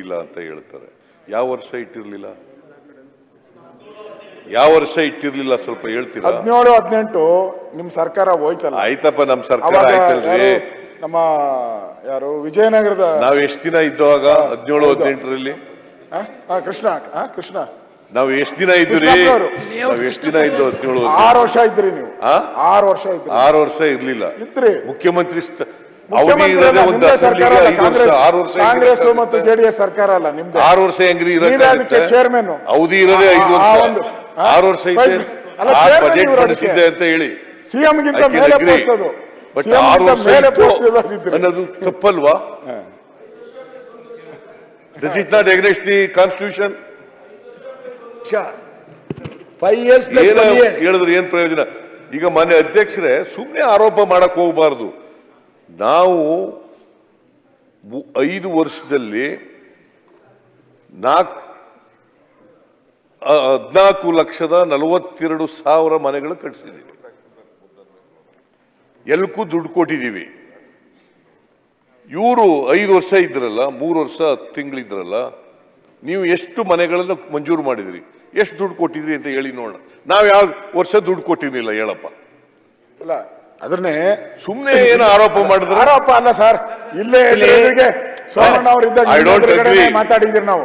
ಇಲ್ಲ ಅಂತ ಹೇಳ್ತಾರೆ. ಯಾವ ವರ್ಷ ಇಟ್ಟಿರಲಿಲ್ಲ? ಯಾವ ವರ್ಷ ಇಟ್ಟಿರಲಿಲ್ಲ ಸ್ವಲ್ಪ ಹೇಳ್ತೀರಾ? 17-18 ನಿಮ್ ಸರ್ಕಾರ ಹೋಯ್ತಲ್ಲ. ಆಯ್ತಪ್ಪ, ನಮ್ ಸರ್ಕಾರ ಆಯ್ತಲ್ರಿ. ನಮ್ಮ ಯಾರು ವಿಜಯನಗರದ ನಾವ್ ಎಷ್ಟು ದಿನ ಇದ್ದಾಗ 17-18ರಲ್ಲಿ ಕೃಷ್ಣ ನಾವ್ ಎಷ್ಟು ದಿನ ಇದ್ರಿ? ನಾವ್ ಎಷ್ಟು ದಿನ ಇದ್ದು? 17 6 ವರ್ಷ ಇದ್ರಿ ನೀವು. 6 ವರ್ಷ ಇದ್ರಿ. 6 ವರ್ಷ ಇರ್ಲಿಲ್ಲ ಇದ್ರಿ. ಮುಖ್ಯಮಂತ್ರಿ ಅವಧಿ ಇರೋದೇ ಒಂದು ಅಸೆಂಬ್ಲಿಗೆ 5 ವರ್ಷ. 6 ವರ್ಷ ಕಾಂಗ್ರೆಸ್ ಮತ್ತು ಜೆಡಿಎಸ್ ಸರ್ಕಾರ ಅಲ್ಲ ನಿಮ್ದು. 6 ವರ್ಷ ಹೆಂಗ್ರಿ ಅದಕ್ಕೆ ಚೇರ್ಮನ್ ಅವಧಿ ಇರೋದೇ 5 ವರ್ಷ. 6 ವರ್ಷ ಇದೆ. ಬಜೆಟ್ ಮಂಡಿಸಿದ್ದೆ ಅಂತ ಹೇಳಿ ಸಿಎಂ ಗಿಂತ ಮೇಲೆ ಪೋಸ್ಟ್ ಅದು. ಬಟ್ 6 ವರ್ಷ ಅನ್ನೋದು ತಪ್ಪಲ್ವಾ? Does it not against the constitution? 5 years ಹೇಳಿದ್ರೆ ಏನ್ ಪ್ರಯೋಜನ? ಈಗ ಮಾನ್ಯ ಅಧ್ಯಕ್ಷರೇ, ಸುಮ್ಮನೆ ಆರೋಪ ಮಾಡಕ್ ಹೋಗಬಾರ್ದು. ನಾವು 5 ವರ್ಷದಲ್ಲಿ 14,42,000 ಮನೆಗಳು ಕಟ್ಟಿಸಿದ್ದೀವಿ. ಎಲ್ಲಕ್ಕೂ ದುಡ್ಡು ಕೊಟ್ಟಿದ್ದೀವಿ. ಇವರು 5 ವರ್ಷ ಇದ್ರಲ್ಲ, 3 ವರ್ಷ 10 ತಿಂಗಳಿದ್ರಲ್ಲ, ನೀವು ಎಷ್ಟು ಮನೆಗಳನ್ನು ಮಂಜೂರು ಮಾಡಿದ್ರಿ, ಎಷ್ಟು ದುಡ್ಡು ಕೊಟ್ಟಿದ್ರಿ ಅಂತ ಹೇಳಿ ನೋಡೋಣ. ನಾವು ಯಾವ ವರ್ಷ ದುಡ್ಡು ಕೊಟ್ಟಿರ್ಲಿಲ್ಲ ಹೇಳಪ್ಪ. ಇಲ್ಲ ಅದನ್ನೇ ಸುಮ್ಮನೆ ಏನು ಆರೋಪ ಮಾಡಿದ್ರೆ ಆರೋಪ ಅಲ್ಲ ಸರ್. ಇಲ್ಲೇ ಸೋಮಣ್ಣ ಅವರು ಇದ್ದಾಗ ಮಾತಾಡಿದ್ರಿ ನಾವು.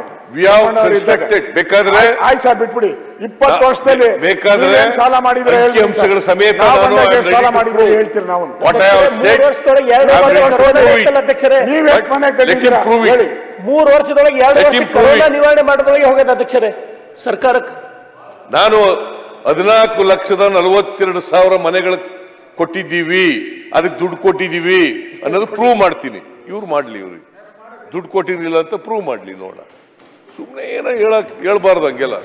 ಬೇಕಾದ್ರೆ ಆಯ್ತು ಸರ್, ಬಿಟ್ಬಿಡಿ. 20 ವರ್ಷದಲ್ಲಿ ಬೇಕಾದ್ರೆ ಸಾಲ ಮಾಡಿದ್ರೆ ಅಂಶಗಳ ಸಮೇತ ಸಾಲ ಮಾಡಿದ್ರೆ ಹೇಳ್ತೀರಿ ನಾವು. ನೀವ್ ಎಷ್ಟು ಮನೆ ಕಟ್ಟಿದ್ದೀರಾ ಹೇಳಿ? 3 ವರ್ಷದೊಳಗೆ 2 ವರ್ಷ ಕೊರೋನಾ ನಿವಾರಣೆ ಮಾಡೋದ್ರೊಳಗೆ ಹೋಗೋದು ಅಧ್ಯಕ್ಷರೇ ಸರ್ಕಾರಕ್ಕೆ. ನಾನು 14,42,000 ಮನೆಗಳು ಕೊಟ್ಟಿದ್ದೀವಿ, ಅದಕ್ಕೆ ದುಡ್ಡು ಕೊಟ್ಟಿದ್ದೀವಿ ಅನ್ನೋದು ಪ್ರೂವ್ ಮಾಡ್ತೀನಿ. ಇವ್ರು ಮಾಡ್ಲಿ, ಇವ್ರಿಗೆ ದುಡ್ಡು ಕೊಟ್ಟಿರ್ಲಿಲ್ಲ ಅಂತ ಪ್ರೂವ್ ಮಾಡ್ಲಿ ನೋಡ. ಸುಮ್ಮನೆ ಏನೋ ಹೇಳ್ಬಾರ್ದು ಹಂಗೆಲ್ಲ.